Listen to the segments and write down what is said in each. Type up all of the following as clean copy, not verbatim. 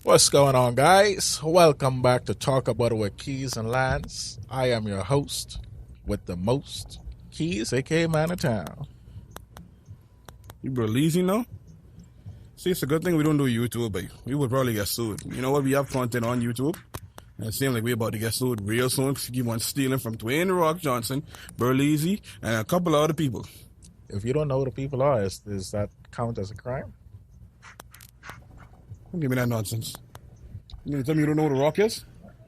What's going on, guys? Welcome back to Talk About Our Keys and Lands. I am your host with the most keys, aka Man of Town. You bro lazy now? See, it's a good thing we don't do YouTube, but we would probably get sued. You know what? We have content on YouTube. And it seems like we're about to get sued real soon because you keep on stealing from Dwayne The Rock Johnson, Burleezy, and a couple of other people. If you don't know who the people are, does that count as a crime? Don't give me that nonsense. You gonna tell me you don't know who The Rock is?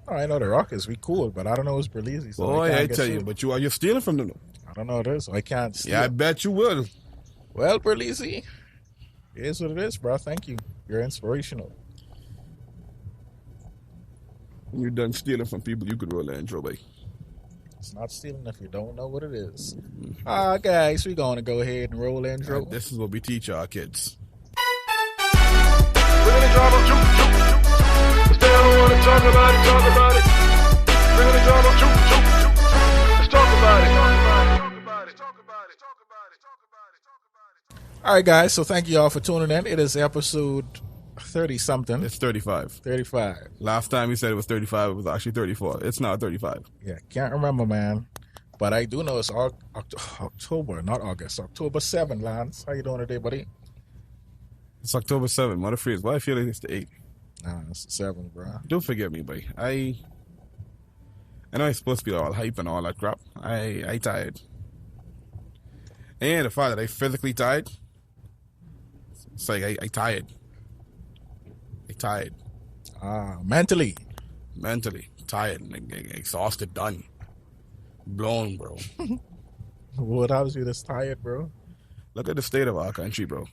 Oh, I know the Rockers, we cool, but I don't know who's Berleezy. So Boy, I tell you, but you're stealing from them. I don't know what it is, so I can't steal. Yeah, I bet you will. Well, Berleezy, it is what it is, bro. Thank you. You're inspirational. When you're done stealing from people, you could roll the intro, babe. It's not stealing if you don't know what it is. Guys, we're going to go ahead and roll the intro. This is what we teach our kids. Bring the drama, juke, juke, juke. Cause they don't wanna talk about it, talk about it. Bring the drama, juke, juke, juke. Let's talk about it, talk about it, talk about it, talk about it, talk about it, talk about it, talk about it. All right, guys, so thank you all for tuning in. It is episode 30-something. It's 35. 35. Last time we said it was 35, it was actually 34. It's now 35. Yeah, can't remember, man. But I do know it's October, not August. October 7, Lance. How you doing today, buddy? It's October 7th. Mother freeze. Why I feel like it's the 8th? Nah, it's the 7, bro. Don't forget me, boy. I know it's supposed to be all hype and all that crap. I tired. And the fact that I physically tired, it's like I tired. I tired. Mentally. Mentally. Tired. Like, exhausted, done. Blown, bro. What happens you this tired, bro? Look at the state of our country, bro.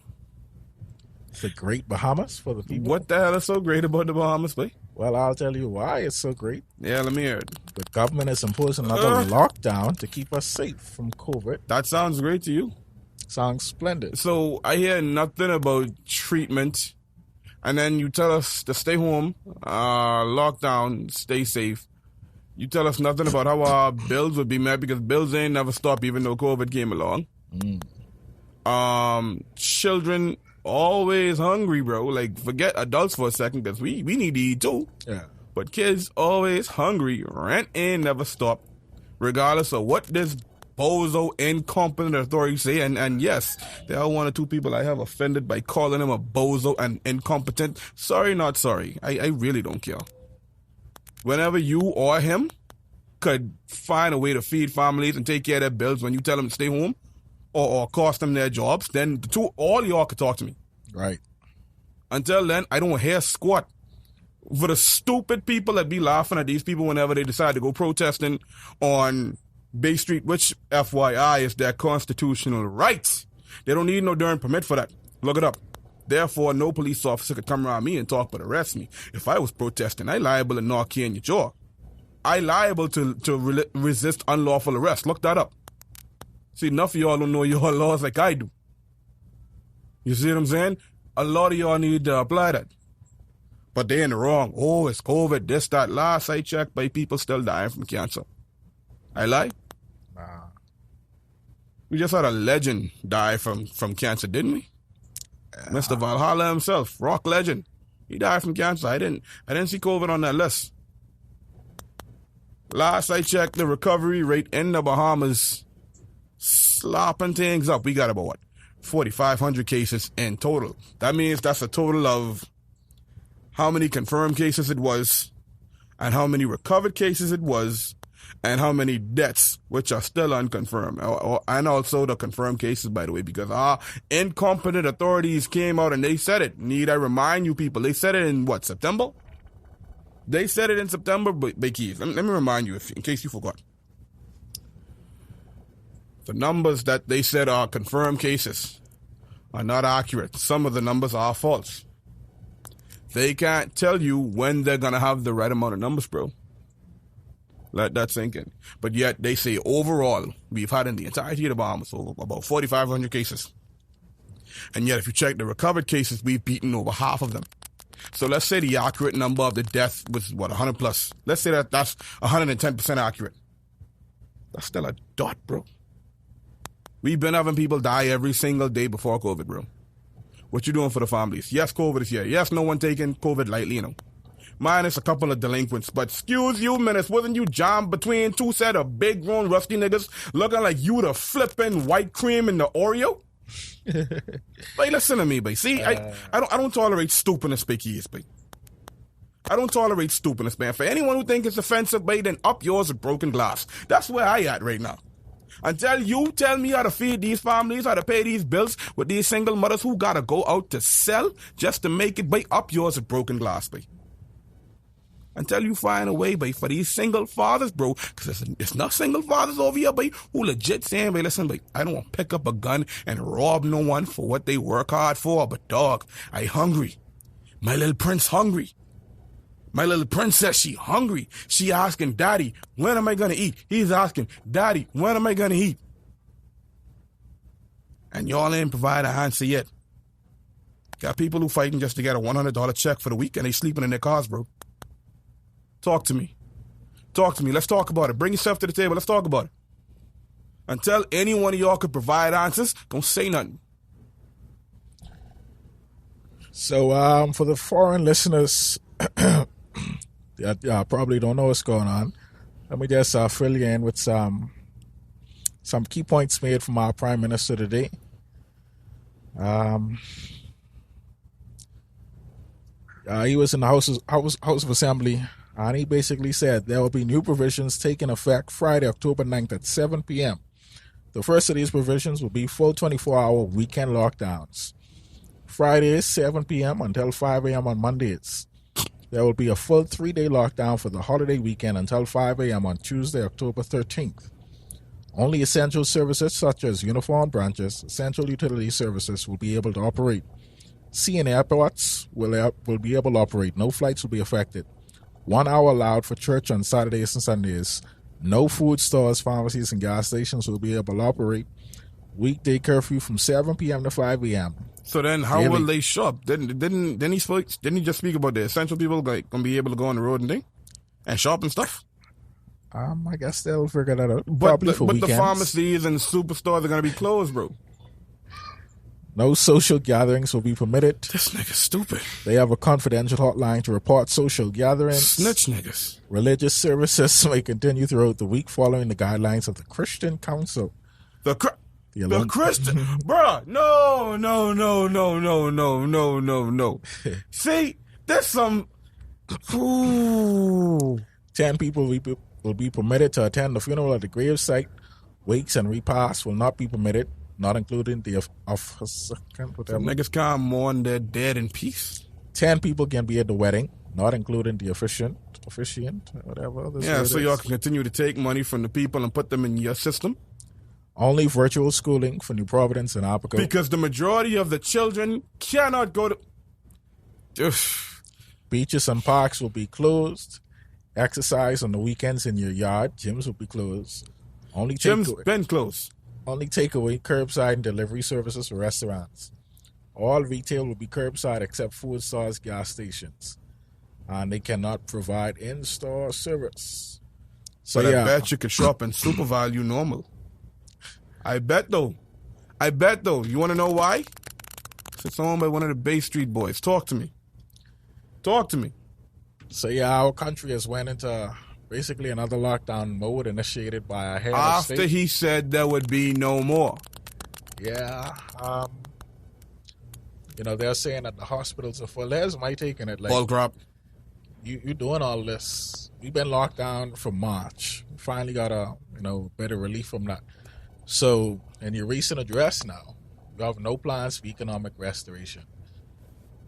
The great Bahamas for the people. What the hell is so great about the Bahamas, boy? Well, I'll tell you why it's so great. Yeah, let me hear it. The government is imposing another lockdown to keep us safe from COVID. That sounds great to you? Sounds splendid. So I hear nothing about treatment, and then you tell us to stay home, lockdown, stay safe. You tell us nothing about how our bills would be met because bills ain't never stop even though COVID came along. Children always hungry, bro. Like, forget adults for a second because we need to eat too. Yeah. But kids always hungry. Rent ain't never stop, regardless of what this bozo incompetent authority say. And yes, there are one or two people I have offended by calling him a bozo and incompetent. Sorry, not sorry. I really don't care. Whenever you or him could find a way to feed families and take care of their bills when you tell them to stay home or cost them their jobs, then all y'all could talk to me. Right. Until then, I don't hear squat. For the stupid people that be laughing at these people whenever they decide to go protesting on Bay Street, which, FYI, is their constitutional right. They don't need no darn permit for that. Look it up. Therefore, no police officer could come around me and talk but arrest me. If I was protesting, I liable to knock you in your jaw. I liable to resist unlawful arrest. Look that up. See, enough of y'all don't know your laws like I do. You see what I'm saying? A lot of y'all need to apply that. But they in the wrong. Oh, it's COVID, this, that. Last I checked, by people still dying from cancer. I lie? Nah. We just had a legend die from cancer, didn't we? Mr. Valhalla himself, rock legend. He died from cancer. I didn't see COVID on that list. Last I checked, the recovery rate in the Bahamas slopping things up. We got about, 4,500 cases in total. That means that's a total of how many confirmed cases it was, and how many recovered cases it was, and how many deaths, which are still unconfirmed. And also the confirmed cases, by the way, because our incompetent authorities came out and they said it. Need I remind you people, they said it in September? They said it in September, but Keith, let me remind you, in case you forgot. The numbers that they said are confirmed cases are not accurate. Some of the numbers are false. They can't tell you when they're going to have the right amount of numbers, bro. Let that sink in. But yet they say overall, we've had in the entirety of the Bahamas about 4,500 cases. And yet if you check the recovered cases, we've beaten over half of them. So let's say the accurate number of the death was, 100 plus. Let's say that's 110% accurate. That's still a dot, bro. We've been having people die every single day before COVID, bro. What you doing for the families? Yes, COVID is here. Yes, no one taking COVID lightly, you know. Minus a couple of delinquents. But excuse you, Menace, wasn't you jammed between two set of big grown rusty niggas looking like you the flipping white cream in the Oreo? But listen to me, babe. See, I don't tolerate stupidness, Pickies, babe. I don't tolerate stupidness, man. For anyone who thinks it's offensive, babe, then up yours with broken glass. That's where I at right now. Until you tell me how to feed these families, how to pay these bills with these single mothers who gotta go out to sell just to make it, babe, up yours with broken glass, babe. Until you find a way, babe, for these single fathers, bro, because it's not single fathers over here, babe, who legit saying, babe, listen, babe, I don't want to pick up a gun and rob no one for what they work hard for, but dog, I hungry. My little prince hungry. My little princess, she hungry. She asking, Daddy, when am I going to eat? He's asking, Daddy, when am I going to eat? And y'all ain't provide an answer yet. Got people who fighting just to get a $100 check for the week and they sleeping in their cars, bro. Talk to me. Talk to me. Let's talk about it. Bring yourself to the table. Let's talk about it. Until any one of y'all could provide answers, don't say nothing. So, for the foreign listeners that probably don't know what's going on, let me just fill you in with some key points made from our Prime Minister today. He was in the House of Assembly, and he basically said there will be new provisions taking effect Friday, October 9th at 7 p.m. The first of these provisions will be full 24-hour weekend lockdowns. Fridays, 7 p.m. until 5 a.m. on Mondays. There will be a full 3-day lockdown for the holiday weekend until 5 a.m. on Tuesday, October 13th. Only essential services such as uniform branches, essential utility services will be able to operate. Sea and airports will be able to operate. No flights will be affected. 1 hour allowed for church on Saturdays and Sundays. No food stores, pharmacies, and gas stations will be able to operate. Weekday curfew from 7 p.m. to 5 a.m. So then, how will they shop? Didn't he just speak about the essential people like gonna be able to go on the road and shop and stuff? I guess they'll figure that out. But the pharmacies and superstores are gonna be closed, bro. No social gatherings will be permitted. This nigga's stupid. They have a confidential hotline to report social gatherings. Snitch niggas. Religious services may continue throughout the week following the guidelines of the Christian Council. The Christian, bruh, no. See, there's some. Ooh. 10 people will be permitted to attend the funeral at the gravesite. Wakes and repasts will not be permitted, not including the whatever. Niggas can't mourn their dead in peace. 10 people can be at the wedding, not including the officiant, whatever. Yeah, so y'all can continue to take money from the people and put them in your system. Only virtual schooling for New Providence and Apico. Because the majority of the children cannot go to... Beaches and parks will be closed. Exercise on the weekends in your yard. Gyms will be closed. Gyms been closed. Only takeaway, curbside, and delivery services for restaurants. All retail will be curbside except food stores, gas stations. And they cannot provide in-store service. So but I bet you could shop in Super Value normal. I bet though. You want to know why? It's owned by one of the Bay Street boys. Talk to me. So our country has went into basically another lockdown mode initiated by a head of state. After he said there would be no more. Yeah. They're saying that the hospitals are full. There's my take on it. Like, ball crop. You doing all this. We've been locked down from March. We finally got a better relief from that. So, in your recent address now, you have no plans for economic restoration.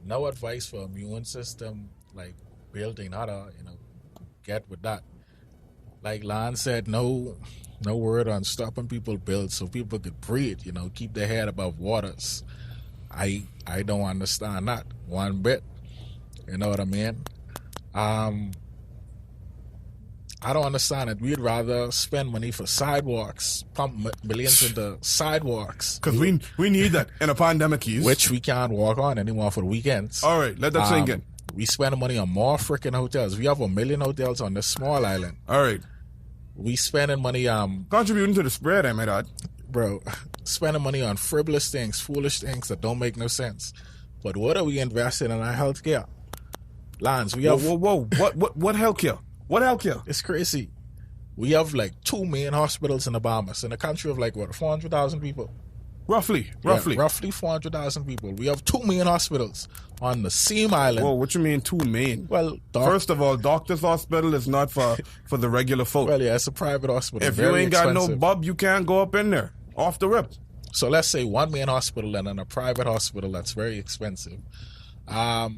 No advice for immune system, like building how to, get with that. Like Lon said, no word on stopping people build so people could breathe, keep their head above waters. I don't understand that one bit. You know what I mean? I don't understand it. We'd rather spend money for sidewalks, pump millions into sidewalks. Because we need that in a pandemic, which we can't walk on anymore for the weekends. All right, let that sink in. We spend money on more freaking hotels. We have 1 million hotels on this small island. All right. We spending money contributing to the spread, I might add. Bro, spending money on frivolous things, foolish things that don't make no sense. But what are we investing in our healthcare? Lance, we have... Whoa. What healthcare? What healthcare? It's crazy. We have like 2 main hospitals in the Bahamas, in a country of like, what, 400,000 people? Roughly. Yeah, roughly 400,000 people. We have 2 main hospitals on the same island. Whoa, what you mean 2 main? Well, First of all, Doctor's Hospital is not for the regular folk. Well, yeah, it's a private hospital. If you very ain't got expensive. no bub, you can't go up in there. Off the rip. So let's say 1 main hospital and then a private hospital that's very expensive. At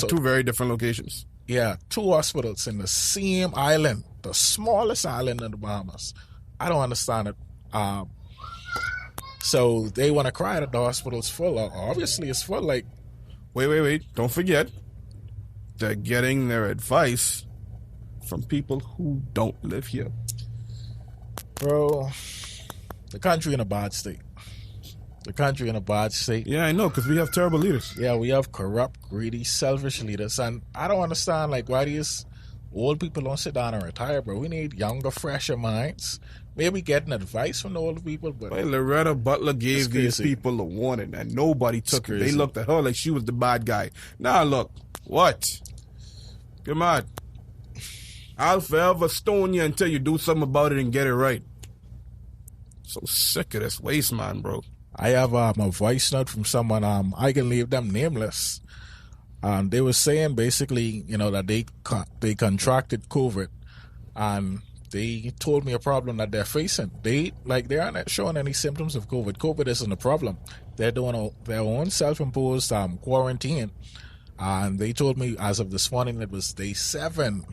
2 very different locations. Yeah, 2 hospitals in the same island, the smallest island in the Bahamas. I don't understand it. So they want to cry that the hospital's full. Obviously, it's full. Like, Wait. Don't forget, they're getting their advice from people who don't live here. bro, the country in a bad state. The country in a bad state. Yeah, I know, because we have terrible leaders. Yeah, we have corrupt, greedy, selfish leaders. And I don't understand, like, why these old people don't sit down and retire, bro. We need younger, fresher minds. Maybe getting advice from the old people, but... Well, Loretta Butler gave these crazy. people a warning, and nobody took it. They crazy. looked at her like she was the bad guy. Now, look. What? Come on. I'll forever stone you until you do something about it and get it right. So sick of this waste, man, bro. I have a voice note from someone, I can leave them nameless. They were saying basically, you know, that they contracted COVID, and they told me a problem that they're facing. They aren't showing any symptoms of COVID. COVID isn't a problem. They're doing their own self-imposed quarantine, and they told me as of this morning it was day 7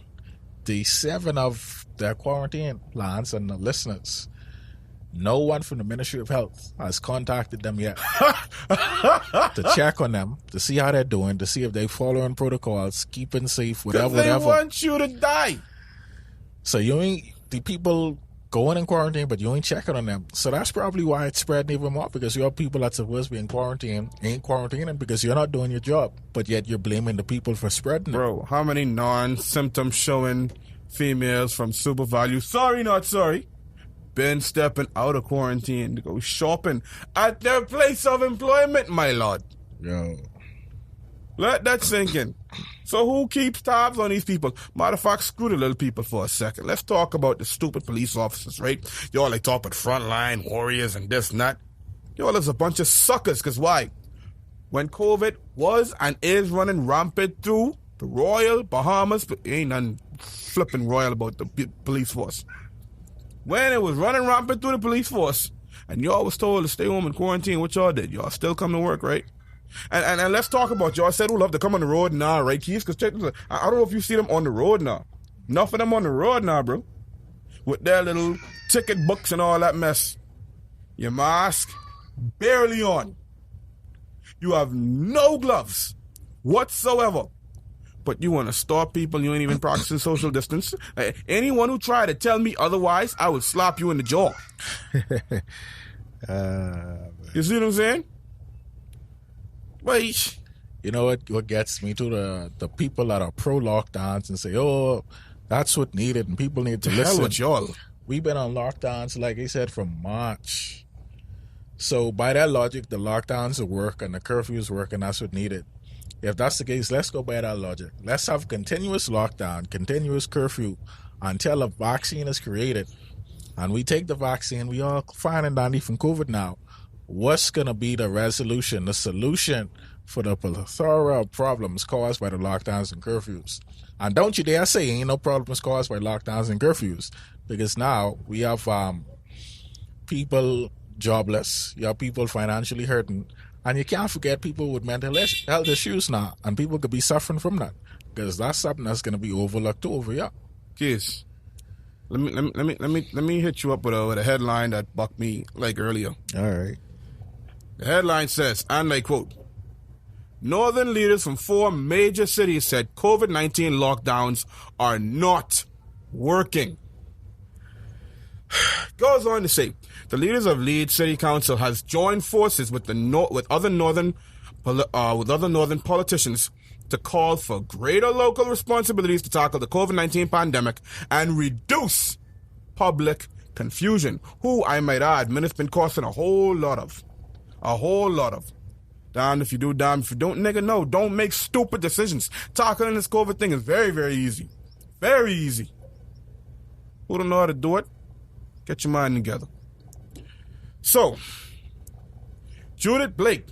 of their quarantine plans. And the listeners, no one from the Ministry of Health has contacted them yet to check on them, to see how they're doing, to see if they're following protocols, keeping safe, whatever. They want you to die. So you ain't, the people going in quarantine, but you ain't checking on them. So that's probably why it's spreading even more, because you have people that's supposed to be in quarantine ain't quarantining because you're not doing your job, but yet you're blaming the people for spreading it. Bro, how many non-symptom showing females from Super Value, sorry not sorry, been stepping out of quarantine to go shopping at their place of employment, my lord? Yo. Let that sink in. So who keeps tabs on these people? Matter of fact, screw the little people for a second. Let's talk about the stupid police officers, right? Y'all like talk about frontline warriors and this and that. Y'all is a bunch of suckers, because why? When COVID was and is running rampant through the Royal Bahamas, but ain't nothing flipping royal about the police force. When it was running rampant through the police force, and y'all was told to stay home in quarantine, what y'all did? Y'all still come to work, right? And let's talk about y'all said who love to come on the road now, right, Keith? Because check this out. I don't know if you see them on the road now. Enough of them on the road now, bro. With their little ticket books and all that mess. Your mask barely on. You have no gloves whatsoever. But you want to stop people, you ain't even practicing social distance. Anyone who try to tell me otherwise, I will slap you in the jaw. You see what I'm saying? Wait. You know what gets me to the people that are pro lockdowns and say, oh, that's what needed and people need to The listen. hell with y'all. We've been on lockdowns, like I said, from March. So by that logic, the lockdowns will work and the curfews work, and that's what needed. If that's the case, let's go by that logic. Let's have continuous lockdown, continuous curfew until a vaccine is created. And we take the vaccine, we all fine and dandy from COVID now. What's going to be the resolution, the solution for the plethora of problems caused by the lockdowns and curfews? And don't you dare say ain't no problems caused by lockdowns and curfews, because now we have people jobless, you have people financially hurting, and you can't forget people with mental health issues now, and people could be suffering from that, because that's something that's going to be overlooked over here. Kids, let me hit you up with a headline that bucked me like earlier. All right. The headline says, and I quote, Northern leaders from 4 major cities said COVID-19 lockdowns are not working. Goes on to say, the leaders of Leeds City Council has joined forces with other northern politicians to call for greater local responsibilities to tackle the COVID-19 pandemic and reduce public confusion, who, I might add, man, it's been costing a whole lot of. Damn if you do, damn if you don't, nigga, no, don't make stupid decisions. Tackling this COVID thing is very, very easy. Very easy. Who don't know how to do it? Get your mind together. So, Judith Blake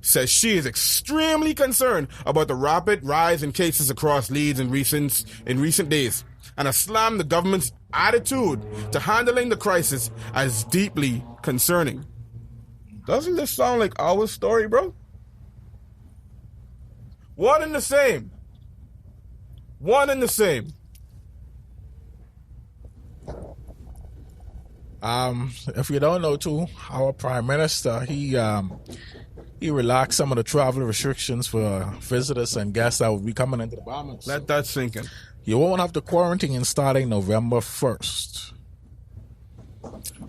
says she is extremely concerned about the rapid rise in cases across Leeds in recent days, and has slammed the government's attitude to handling the crisis as deeply concerning. Doesn't this sound like our story, bro? One and the same. If you don't know too, our Prime Minister, he relaxed some of the travel restrictions for visitors and guests that will be coming into the Bahamas. Let that sink in. You won't have to quarantine starting November 1st.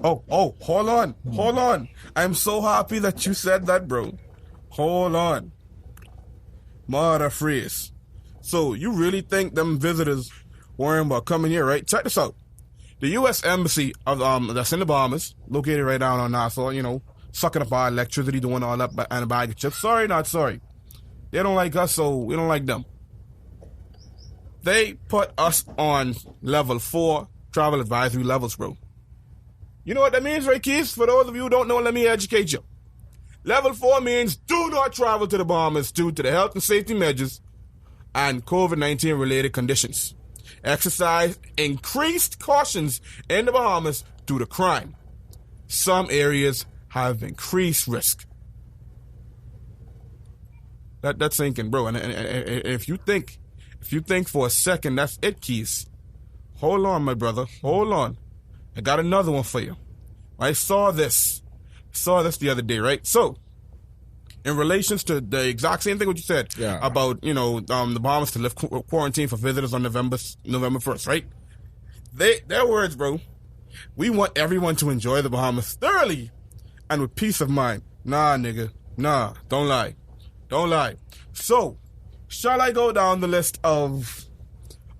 Oh, hold on. I'm so happy that you said that, bro. Hold on. Mother freeze. So, you really think them visitors worrying about coming here, right? Check this out. The U.S. Embassy of that's in the Bahamas, located right down on Nassau, you know, sucking up our electricity, doing all that and a bag of chips. Sorry, not sorry. They don't like us, so we don't like them. They put us on level 4 travel advisory levels, bro. You know what that means, right, Keith? For those of you who don't know, let me educate you. Level 4 means do not travel to the Bahamas due to the health and safety measures and COVID-19 related conditions. Exercise increased cautions in the Bahamas due to crime. Some areas have increased risk. That's thinking, bro. And if you think for a second that's it, Keys, hold on, my brother. Hold on. I got another one for you. I saw this the other day, right? So, in relations to the exact same thing what you said about, the Bahamas to lift quarantine for visitors on November 1st, right? Their words, bro. We want everyone to enjoy the Bahamas thoroughly and with peace of mind. Nah, nigga. Nah, don't lie. So, shall I go down the list of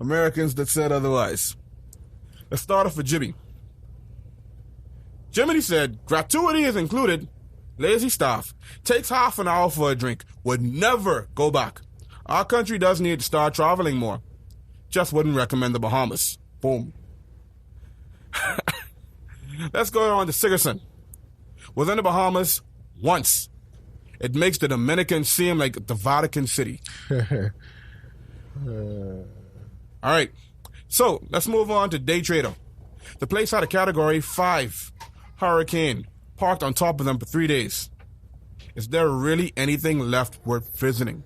Americans that said otherwise? Let's start off with Jimmy. Jiminy said, gratuity is included. Lazy staff. Takes half an hour for a drink. Would never go back. Our country does need to start traveling more. Just wouldn't recommend the Bahamas. Boom. Let's go on to Sigerson. Was in the Bahamas once. It makes the Dominican seem like the Vatican City. All right. So, let's move on to Day Trader. The place had a Category 5 hurricane parked on top of them for 3 days. Is there really anything left worth visiting?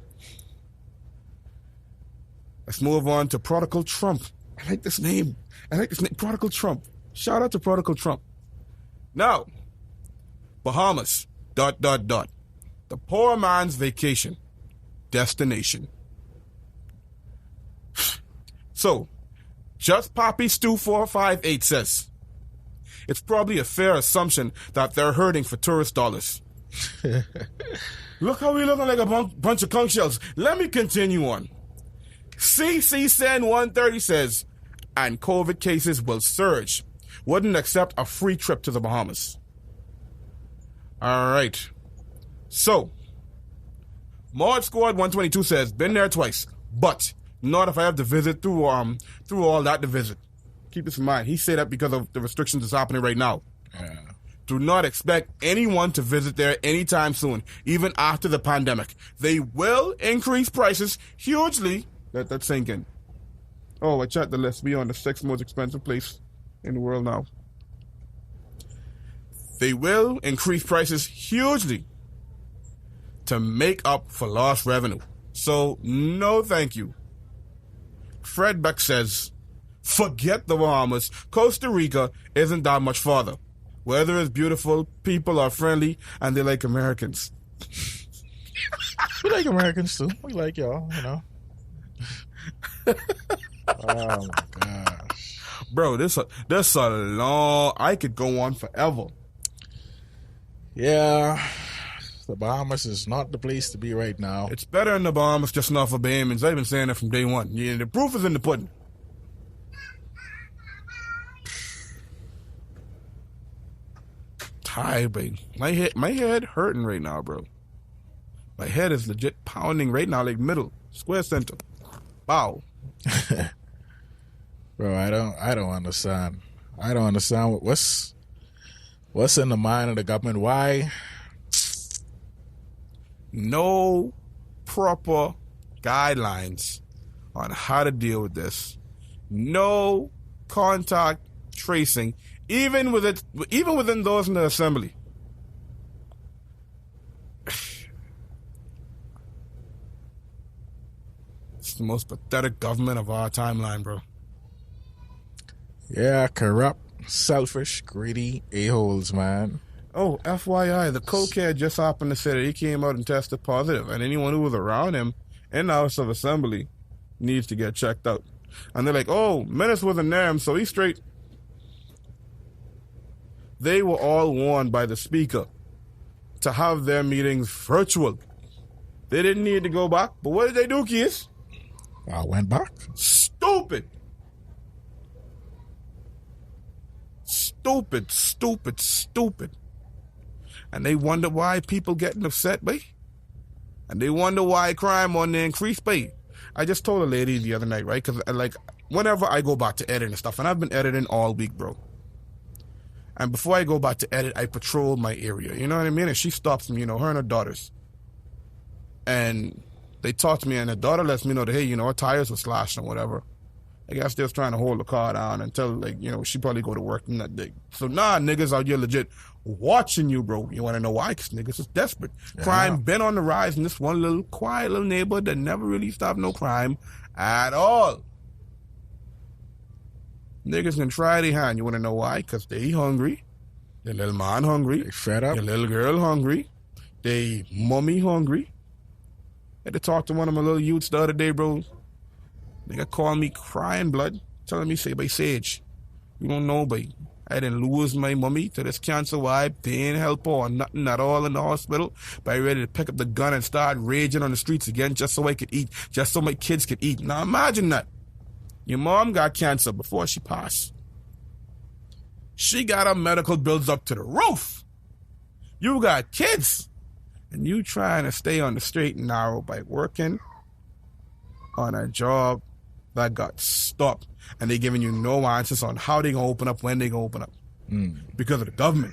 Let's move on to Prodigal Trump. I like this name. Prodigal Trump. Shout out to Prodigal Trump. Now, Bahamas, ... The poor man's vacation destination. So, Just Poppy Stew 458 says, it's probably a fair assumption that they're hurting for tourist dollars. Look how we looking like a bunch of conch shells. Let me continue on. CC Sen 130 says, and COVID cases will surge. Wouldn't accept a free trip to the Bahamas. All right. So, Mod Squad 122 says, been there twice, but not if I have to visit through all that to visit. Keep this in mind. He said that because of the restrictions that's happening right now. Yeah. Do not expect anyone to visit there anytime soon, even after the pandemic. They will increase prices hugely. Let that sink in. Oh, I checked the list. We on the 6th most expensive place in the world now. They will increase prices hugely to make up for lost revenue. So, no thank you. Fred Beck says, forget the Bahamas. Costa Rica isn't that much farther. Weather is beautiful, people are friendly, and they like Americans. We like Americans too. We like y'all, you know. Oh my gosh. Bro, this a long, I could go on forever. Yeah. The Bahamas is not the place to be right now. It's better in the Bahamas, just not for Bahamians. I've been saying that from day one. Yeah, the proof is in the pudding. high, but my head hurting right now, bro. My head is legit pounding right now, like middle square center. Wow. Bro, I don't understand. I don't understand what's in the mind of the government. Why? No proper guidelines on how to deal with this. No contact tracing, even within those in the assembly. It's the most pathetic government of our timeline, bro. Yeah, corrupt, selfish, greedy a-holes, man. Oh, FYI, the cokehead just happened to say that he came out and tested positive, and anyone who was around him in the House of Assembly needs to get checked out. And they're like, oh, Menace wasn't there, so he's straight. They were all warned by the speaker to have their meetings virtual. They didn't need to go back, but what did they do, kids? I went back. Stupid. Stupid, stupid, stupid. And they wonder why people getting upset, babe. And they wonder why crime on the increase, babe. I just told a lady the other night, right? Because, like, whenever I go back to edit and stuff, and I've been editing all week, bro. And before I go back to edit, I patrol my area. You know what I mean? And she stops me, her and her daughters. And they talk to me, and her daughter lets me know that, hey, her tires were slashed and whatever. I guess they're trying to hold the car down until, she probably go to work and that day. So, nah, niggas out here legit watching you, bro. You want to know why? Because niggas is desperate. Yeah. Crime been on the rise in this one little quiet little neighborhood that never really stopped no crime at all. Niggas can try their hand. You want to know why? Because they hungry. Their little man hungry. They fed up. Their little girl hungry. They mommy hungry. I had to talk to one of my little youths the other day, bro. Nigga called me crying blood, telling me, say, by Sage, you don't know, but I didn't lose my mommy to this cancer wife. They ain't help her or nothing at all in the hospital. But I ready to pick up the gun and start raging on the streets again just so I could eat, just so my kids could eat. Now imagine that. Your mom got cancer before she passed. She got her medical bills up to the roof. You got kids. And you trying to stay on the straight and narrow by working on a job that got stopped, and they giving you no answers on how they gonna open up, when they gonna open up, because of the government.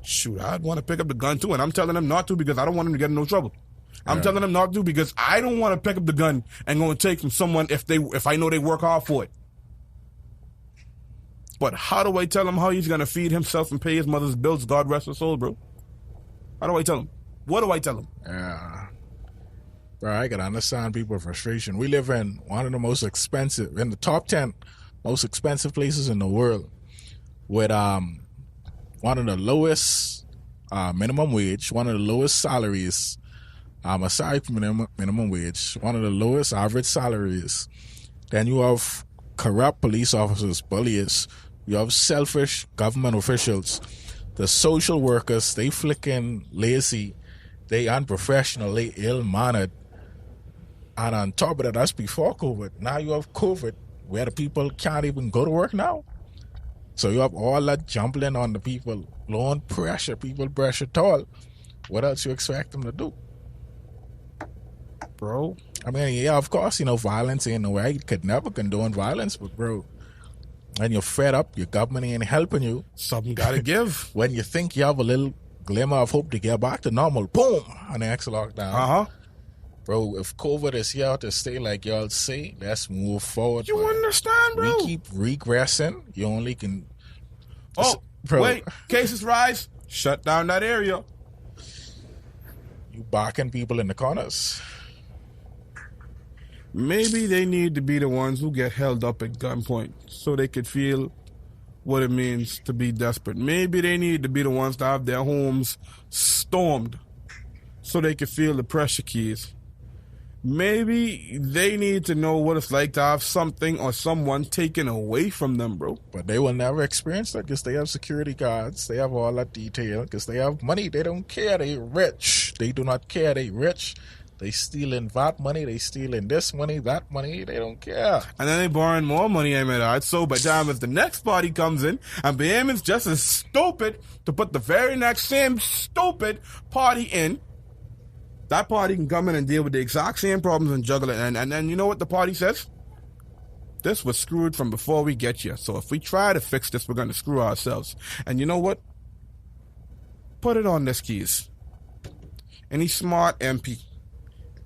Shoot, I'd want to pick up the gun too, and I'm telling them not to because I don't want them to get in no trouble. I'm telling them not to because I don't want to pick up the gun and go and take from someone if I know they work hard for it. But how do I tell him how he's gonna feed himself and pay his mother's bills? God rest her soul, bro. How do I tell him? What do I tell him? Yeah. Bro, I can understand people's frustration. We live in one of the most expensive, in the top 10 most expensive places in the world, with one of the lowest minimum wage, one of the lowest salaries, aside from minimum wage, one of the lowest average salaries. Then you have corrupt police officers, bullies. You have selfish government officials. The social workers, they flicking lazy, they unprofessional, they ill-mannered. And on top of that, that's before COVID. Now you have COVID, where the people can't even go to work now. So you have all that jumbling on the people, blowing pressure, people pressure tall. What else you expect them to do? Bro, I mean, yeah, of course, violence ain't no way. You could never condone violence, but bro, when you're fed up, your government ain't helping you. Something gotta give. When you think you have a little glimmer of hope to get back to normal, boom, and the next lockdown. Bro, if COVID is here to stay like y'all say, let's move forward. You understand, bro? We keep regressing. You only can... bro. Wait, cases rise, shut down that area. You barking people in the corners. Maybe they need to be the ones who get held up at gunpoint so they could feel what it means to be desperate. Maybe they need to be the ones to have their homes stormed so they could feel the pressure keys. Maybe they need to know what it's like to have something or someone taken away from them, bro. But they will never experience that because they have security guards. They have all that detail because they have money. They don't care. They rich. They do not care. They rich. They stealing that money. They stealing this money, that money. They don't care. And then they borrowing more money, Ahmed. So by the time if the next party comes in, and Bahamians just as stupid to put the very next same stupid party in, that party can come in and deal with the exact same problems and juggle it. And then you know what the party says? This was screwed from before we get here. So if we try to fix this, we're going to screw ourselves. And you know what? Put it on this, keys. Any smart MP.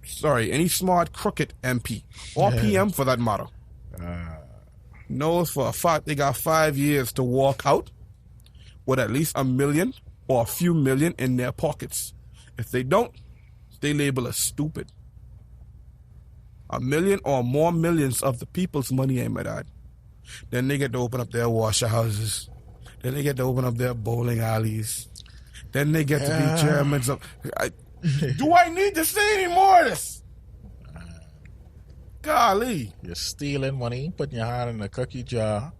Sorry, any smart crooked MP. Or PM for that matter. Knows for a fact they got 5 years to walk out with at least $1 million or a few million in their pockets. If they don't, they label us stupid. $1 million or more millions of the people's money, ain't my dad. Then they get to open up their washer houses. Then they get to open up their bowling alleys. Then they get to be chairmen of... do I need to say any more of this? Golly. You're stealing money, putting your hand in the cookie jar.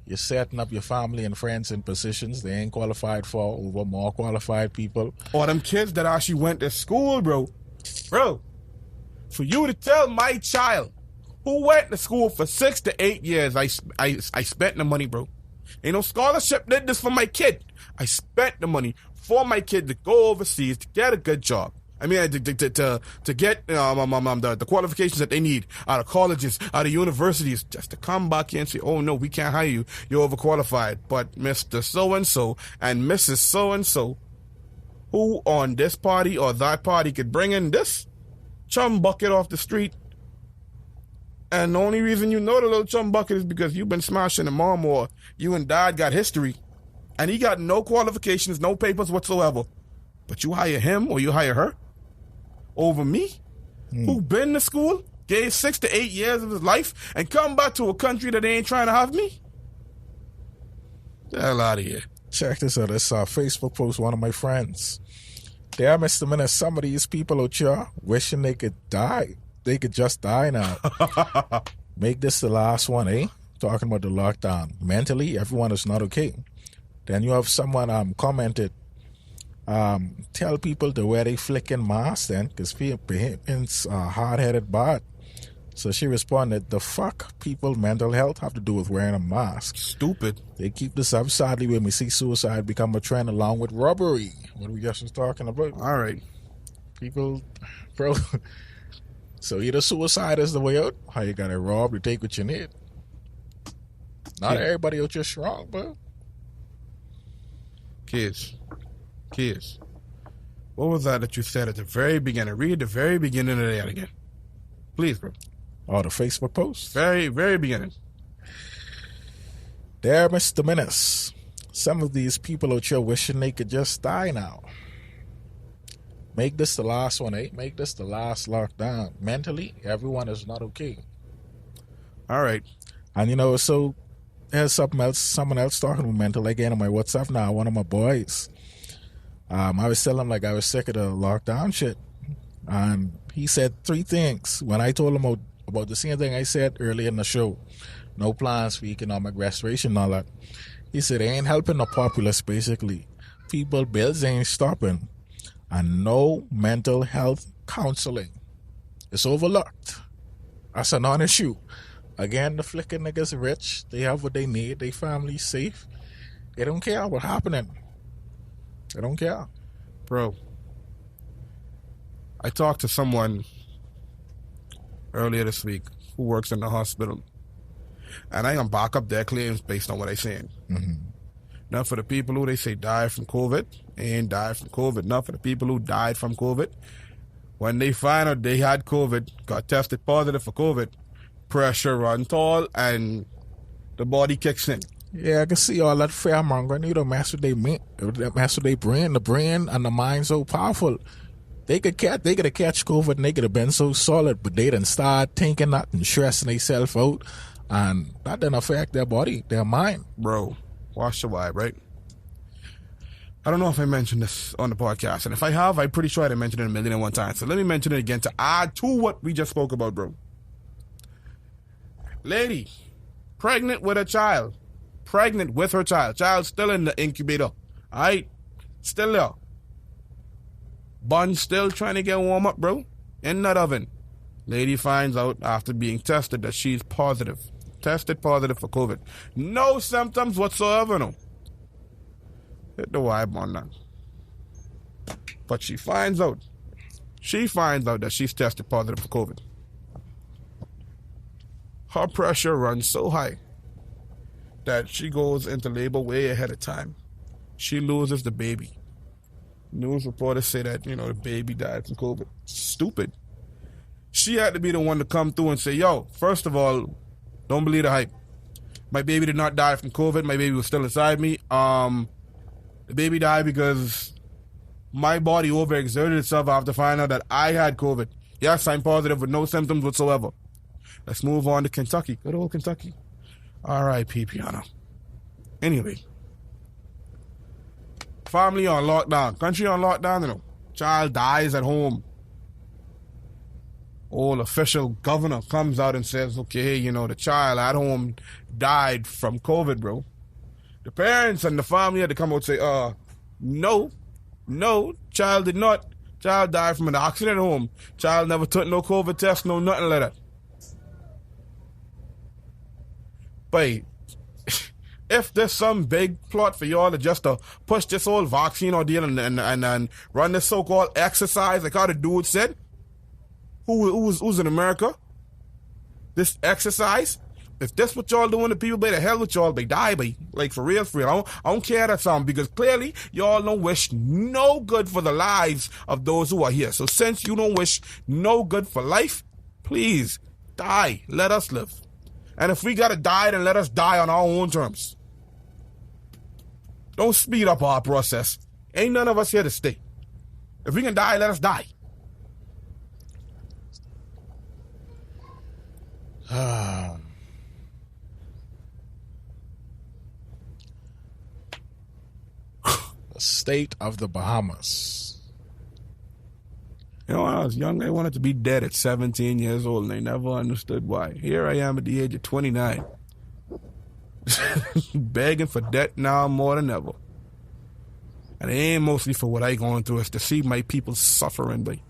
You're setting up your family and friends in positions they ain't qualified for over more qualified people. Or them kids that actually went to school, bro. Bro, for you to tell my child who went to school for 6 to 8 years, I spent the money, bro. Ain't no scholarship did this for my kid. I spent the money for my kid to go overseas to get a good job. I mean, to get the qualifications that they need out of colleges, out of universities, just to come back here and say, oh, no, we can't hire you. You're overqualified. But Mr. So-and-so and Mrs. So-and-so, who on this party or that party could bring in this chum bucket off the street. And the only reason you know the little chum bucket is because you've been smashing the mom or you and dad got history. And he got no qualifications, no papers whatsoever. But you hire him or you hire her over me, who been to school, gave 6 to 8 years of his life, and come back to a country that they ain't trying to have me? Get the hell out of here. Check this out. This Facebook post, one of my friends. There, Mr. Minute, some of these people out here wishing they could die. They could just die now. Make this the last one, eh? Talking about the lockdown. Mentally, everyone is not okay. Then you have someone commented, tell people to wear a flicking mask then, because it's hard-headed bad. So she responded, the fuck people mental health have to do with wearing a mask? Stupid. They keep this up. Sadly, when we see suicide become a trend along with robbery, what we just was talking about. All right. People, bro. So either suicide is the way out, how you got to rob to take what you need. Not everybody out here strong, bro. Kids. What was that you said at the very beginning? Read the very beginning of that again. Please, bro. Oh, the Facebook post? Very, very beginning. There, Mr. Menace. Some of these people out here wishing they could just die now. Make this the last one, eh? Make this the last lockdown. Mentally, everyone is not okay. All right. And you know, so there's someone else talking about mental again on my WhatsApp now, one of my boys. I was telling him like I was sick of the lockdown shit. And he said 3 things when I told him about the same thing I said earlier in the show. No plans for economic restoration and all that. He said they ain't helping the populace basically. People bills ain't stopping. And no mental health counseling. It's overlooked. That's a non-issue. Again, the flicker niggas rich. They have what they need. They family safe. They don't care what's happening. They don't care. Bro, I talked to someone earlier this week who works in the hospital. And I can back up their claims based on what they're saying. Mm-hmm. Now, for the people who they say died from COVID, they ain't died from COVID. Now, for the people who died from COVID, when they find out they had COVID, got tested positive for COVID, pressure runs tall and the body kicks in. Yeah, I can see all that fear-mongering. You know, mess with their brain. The brain and the mind so powerful. They could have catch COVID and they could have been so solid, but they didn't start thinking that and stressing themselves out. And that didn't affect their body, their mind. Bro, watch the vibe, right? I don't know if I mentioned this on the podcast, and if I have, I'm pretty sure I mentioned it 1,000,001 times. So let me mention it again to add to what we just spoke about, bro. Lady, pregnant with her child. Child still in the incubator. Alright? Still there. Bun still trying to get warm up, bro. in that oven. Lady finds out after being tested that she's positive. Tested positive for COVID. No symptoms whatsoever, no. Hit the vibe on that. But she finds out that she's tested positive for COVID. Her pressure runs so high that she goes into labor way ahead of time. She loses the baby. News reporters say that, the baby died from COVID. Stupid. She had to be the one to come through and say, yo, first of all, don't believe the hype. My baby did not die from COVID. My baby was still inside me. The baby died because my body overexerted itself after finding out that I had COVID. Yes, I'm positive with no symptoms whatsoever. Let's move on to Kentucky. Good old Kentucky. R.I.P. Piano. Anyway. Family on lockdown. Country on lockdown, Child dies at home. Old official governor comes out and says, okay, the child at home died from COVID, bro. The parents and the family had to come out and say, no, child did not. Child died from an accident at home. Child never took no COVID test, no nothing like that. But if there's some big plot for y'all to push this whole vaccine ordeal and run this so-called exercise like how the dude said, who's in America, this exercise, if that's what y'all doing to people, the hell with y'all, they die, like for real. I don't care that something, because clearly y'all don't wish no good for the lives of those who are here. So since you don't wish no good for life, please die. Let us live. And if we gotta die, then let us die on our own terms. Don't speed up our process. Ain't none of us here to stay. If we can die, let us die. The state of the Bahamas. When I was young, they wanted to be dead at 17 years old, and they never understood why. Here I am at the age of 29. Begging for debt now more than ever. And it ain't mostly for what I going through. It's to see my people suffering, boy.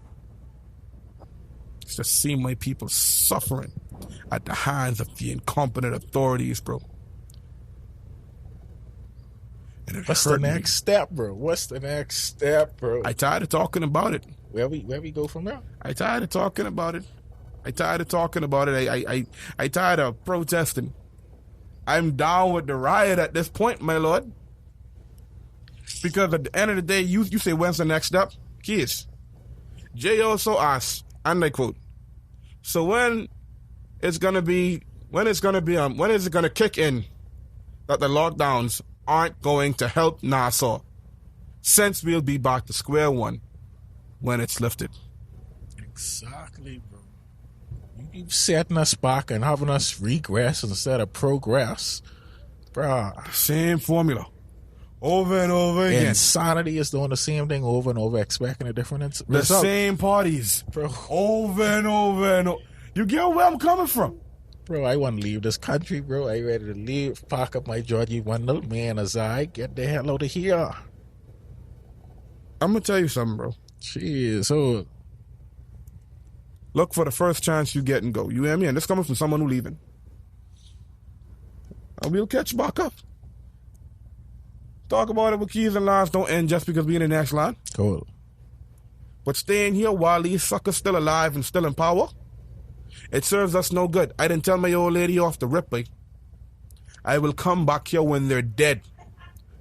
It's to see my people suffering at the hands of the incompetent authorities, bro. What's the next step, bro? I tired of talking about it. Where we go from there? I tired of talking about it. I tired of protesting. I'm down with the riot at this point, my lord. Because at the end of the day, you say, when's the next step? Kids. Jay also asked, and I quote, so when is it gonna kick in that the lockdowns aren't going to help Nassau, since we'll be back to square one when it's lifted? Exactly, bro. You keep setting us back and having us regress instead of progress, bro. Same formula, over and over again. Insanity is doing the same thing over and over, expecting a different result. The same parties, bro. Over and over and over. You get where I'm coming from? Bro, I want to leave this country, bro. I ready to leave, pack up my Georgie one little man as I get the hell out of here. I'm going to tell you something, bro. Jeez, so look for the first chance you get and go. You hear me? And this coming from someone who leaving. And we'll catch back up. Talk about it with keys and lines don't end just because we in the next line. Cool. But staying here while these suckers still alive and still in power, it serves us no good. I didn't tell my old lady off the rip, boy. I will come back here when they're dead.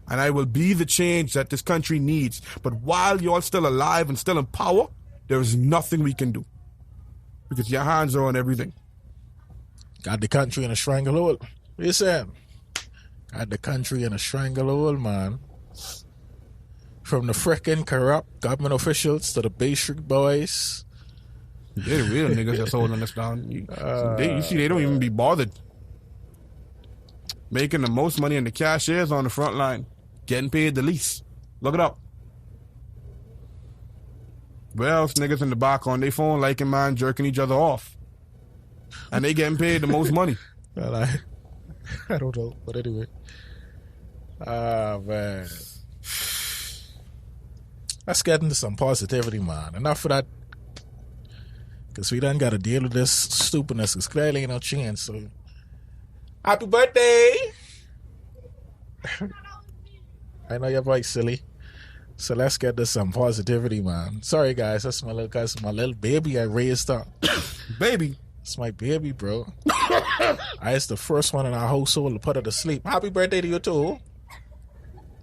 And I will be the change that this country needs. But while you're still alive and still in power, there is nothing we can do. Because your hands are on everything. Got the country in a stranglehold. What you saying? Got the country in a stranglehold, man. From the frickin' corrupt government officials to the Bay Street boys. They're the real niggas that's holding us down. You see, they don't even be bothered. Making the most money and the cashiers on the front line. Getting paid the least. Look it up. Where else niggas in the back on their phone liking man jerking each other off? And they getting paid the most money. Well, I don't know. But anyway. Man. Let's get into some positivity, man. Enough of that Because we done got to deal with this stupidness. It's clearly ain't no chance. So, happy birthday! I know your voice, silly. So let's get to some positivity, man. Sorry, guys. That's my little cousin, my little baby I raised up. Baby. It's my baby, bro. I was the first one in our household to put her to sleep. Happy birthday to you, too.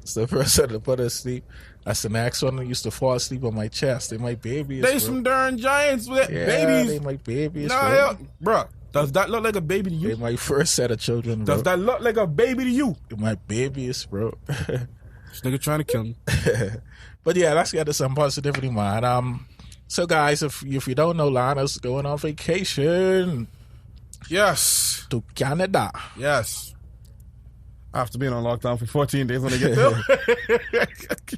It's the first one to put her to sleep. That's the next one that used to fall asleep on my chest. They my babies, They bro. some darn giants with Yeah, babies. they my babies, Nah, bro. yeah. Bruh, does that look like a baby to They you? my first set of children, bro. Does that look like a baby to you? They my babies, bro. This nigga trying to kill me. But yeah, let's get to some positivity, man. So guys, if you don't know, Lana's going on vacation Yes. to Canada. Yes. After being on lockdown for 14 days when I get there.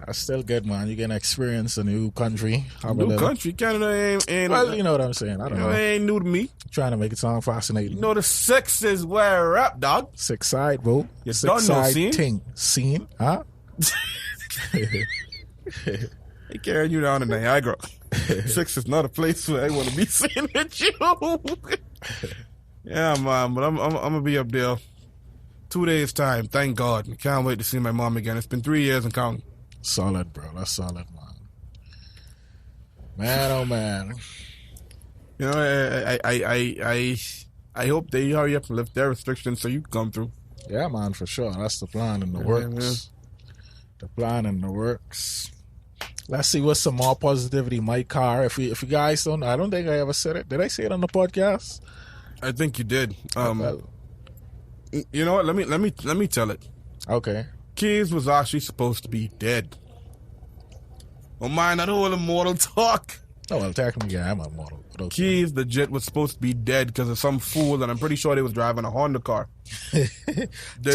That's still good, man. You're gonna experience a new country. Have a New little- country. Canada ain't Well, you know what I'm saying. I don't you know, know. ain't new to me. Trying to make it sound fascinating. You know the sex is where we're at, dog. Six side, bro. You Six don't know, side scene? thing. Scene, huh? They carrying you down to Niagara. Six is not a place where I want to be seen with you. Yeah, man, but I'm gonna be up there 2 days time. Thank God. I can't wait to see my mom again. It's been 3 years and counting. Solid, bro. That's solid, man. Man, oh man. You know, I hope they hurry up and lift their restrictions so you can come through. Yeah, man, for sure. That's the plan in the Yeah, works. The plan in the works. Let's see what's some more positivity. My car. If you guys don't, I don't think I ever said it. Did I say it on the podcast? I think you did. Well, You know what? Let me tell it. okay. Keys was actually supposed to be dead. Oh man, that whole immortal talk. Oh well, technically, yeah, I'm a model. But okay. Keys legit was supposed to be dead because of some fool, and I'm pretty sure they was driving a Honda car.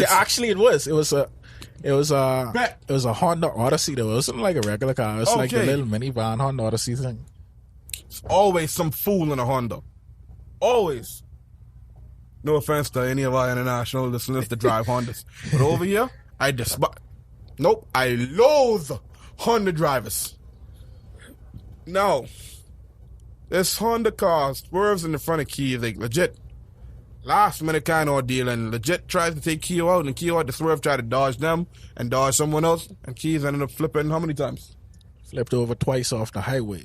Actually, it was a Bet. Honda Odyssey though. It wasn't like a regular car. It was like a Okay. little minivan Honda Odyssey thing. Always some fool in a Honda. Always. No offense to any of our international listeners that drive Hondas, but over here, I despise. Nope, I loathe Honda drivers. No, this Honda car swerves in the front of Keys, like legit last minute kind of ordeal, and legit tries to take Keo out, and Keo had to swerve, try to dodge them and dodge someone else, and Keys ended up flipping how many times? Flipped over twice off the highway.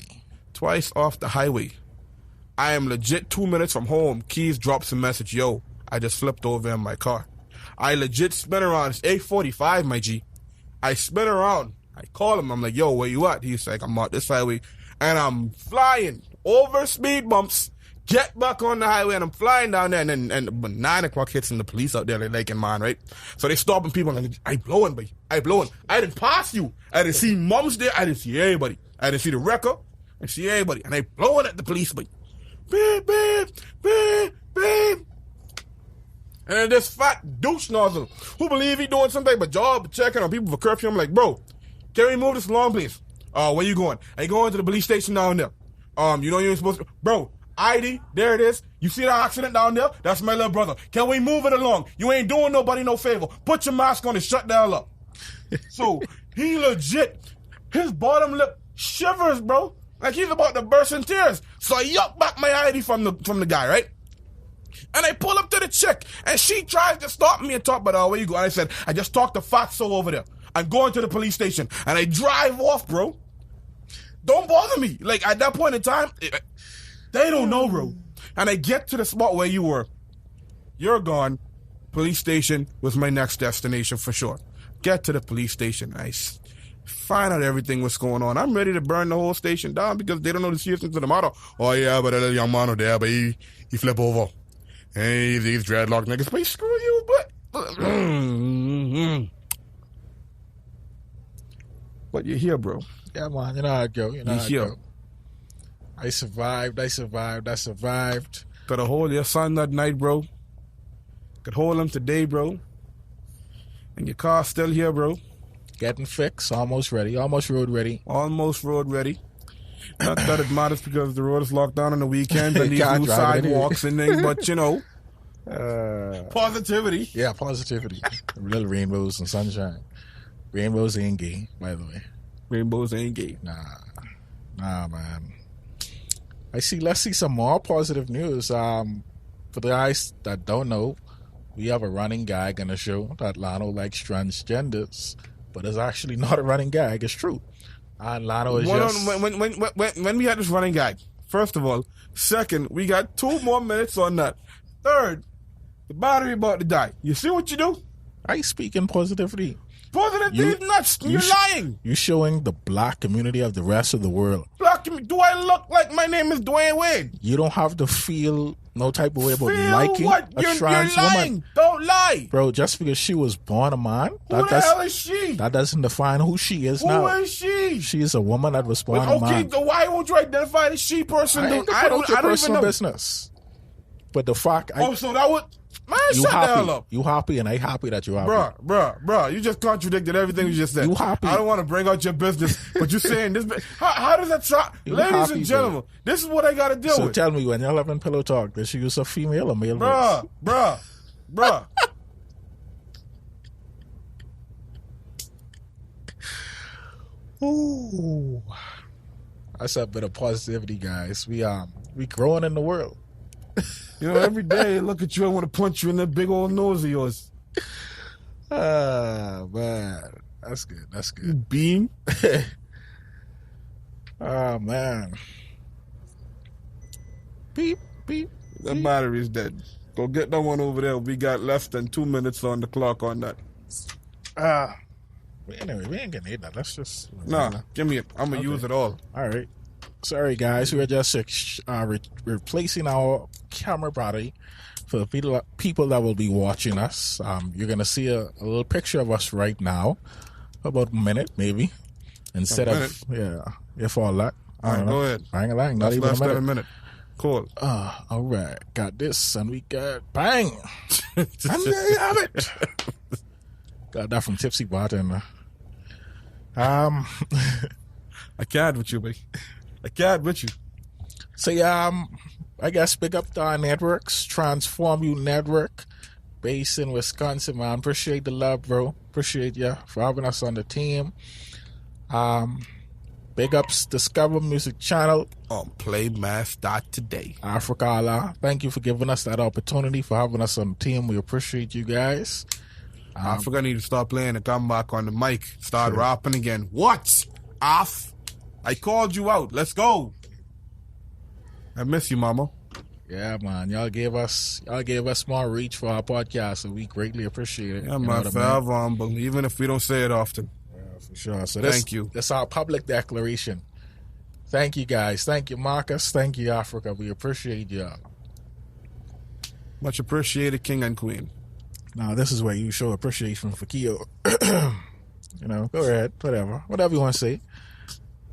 Twice off the highway. I am legit 2 minutes from home. Keys drops a message, yo, I just flipped over in my car. I legit spin around. It's 8:45, my G. I spin around. I call him. I'm like, yo, where you at? He's like, I'm out this highway. And I'm flying over speed bumps, get back on the highway, and I'm flying down there. And but 9 o'clock hits and the police out there, they're like in mine, right? So they stopping people. And I blowing, boy. I blowing. I didn't pass you. I didn't see mums there. I didn't see anybody. I didn't see the wrecker. I didn't see anybody. And they blowing at the police, boy. Beep, beep, beep, beep. And then this fat douche nozzle who believe he doing something but job checking on people for curfew. I'm like, bro, can we move this along, please? Where you going? I going to the police station down there. You know you ain't supposed to. Bro, ID, there it is. You see that accident down there? That's my little brother. Can we move it along? You ain't doing nobody no favor. Put your mask on and shut the hell up. So he legit, his bottom lip shivers, bro. Like he's about to burst in tears. So I yuck back my ID from the guy, right? And I pull up to the chick, and she tries to stop me and talk about, where you go? And I said, I just talked to Fatso over there. I'm going to the police station. And I drive off, bro. Don't bother me. Like, at that point in time, they don't know, bro. And I get to the spot where you were. You're gone. Police station was my next destination for sure. Get to the police station. I find out everything what's going on. I'm ready to burn the whole station down because they don't know the seriousness of the matter. Oh, yeah, but that little young man over there, but he flip over. Hey, these dreadlock niggas, but screw you, but... But you're here, bro. Yeah, man. You know how it go. You know You how it here. go. I survived. Could have hold your son that night, bro. Could hold him today, bro. And your car's still here, bro. Getting fixed. Almost ready. Almost road ready. Almost road ready. Not that it matters because the road is locked down on the weekends and these Can't new drive it sidewalks and things, but you know, Uh, positivity. yeah, positivity. Little rainbows and sunshine. Rainbows ain't gay, by the way. Rainbows ain't gay. Nah, man. Let's see some more positive news. For the guys that don't know, we have a running gag in the show that Lano likes transgenders, but it's actually not a running gag. It's true. And Lano is when we had this running gag, first of all. Second, we got 2 more minutes on that. Third, the battery about to die. You see what you do? I speak in positivity. Positive is nuts. You're lying. You're showing the black community of the rest of the world. Do I look like my name is Dwayne Wade? You don't have to feel no type of way about Feel liking what? a You're trans lying. woman. Don't lie. Bro, just because she was born a man, Who the hell is she? that doesn't define who she is now. Who is she? She is a woman that was born a Okay, man. so why won't you identify the she person? I ain't I put out your don't even personal know. business. But the fact, So that would... Man, you shut the hell happy. up. You happy and I happy that you happy. Bruh, you just contradicted everything you just said. You happy. I don't want to bring out your business, but you're saying this. How does that sound? You Ladies happy, and gentlemen, this is what I got to deal So with. tell me, when y'all having pillow talk, does she use a female or male voice? Bruh. Ooh. That's a bit of positivity, guys. We growing in the world. You know, every day I look at you, I want to punch you in that big old nose of yours. Ah, man. That's good. That's You good. bean. Oh, man. Beep, beep. That battery's dead. Go get that one over there. We got less than 2 minutes on the clock on that. Anyway, we ain't gonna need that. Let's just... Nah, give me it. I'm going to use it all. All right. Sorry, guys. We are just replacing our camera body for the people that will be watching us. You're going to see a little picture of us right now. About a minute, maybe. Instead of... Yeah. If all that. All right, go ahead. I ain't lying. Not That's even less a than minute. a minute. Cool. All right. Got this. And we got... Bang! And there you have it. Got that from Tipsy Bartender. I can't with you, baby. I can't with you. So I guess pick up our networks, Transform You Network, based in Wisconsin, man. Appreciate the love, bro. Appreciate you for having us on the team. Big ups Discover Music Channel, On Playmass.today. Africala. Thank you for giving us that opportunity, for having us on the team. We appreciate you guys. I forgot I need to start playing and come back on the mic. Start rapping again. What's off? I called you out. Let's go. I miss you, mama. Yeah, man. Y'all gave us more reach for our podcast, so we greatly appreciate it. Yeah, You know man. what I mean? Forever humble, even if we don't say it often. For sure. So Thank you. That's our public declaration. Thank you, guys. Thank you, Marcus. Thank you, Africa. We appreciate y'all. Much appreciated, King and Queen. Now, this is where you show appreciation for Keo. You know, go ahead. Whatever you want to say.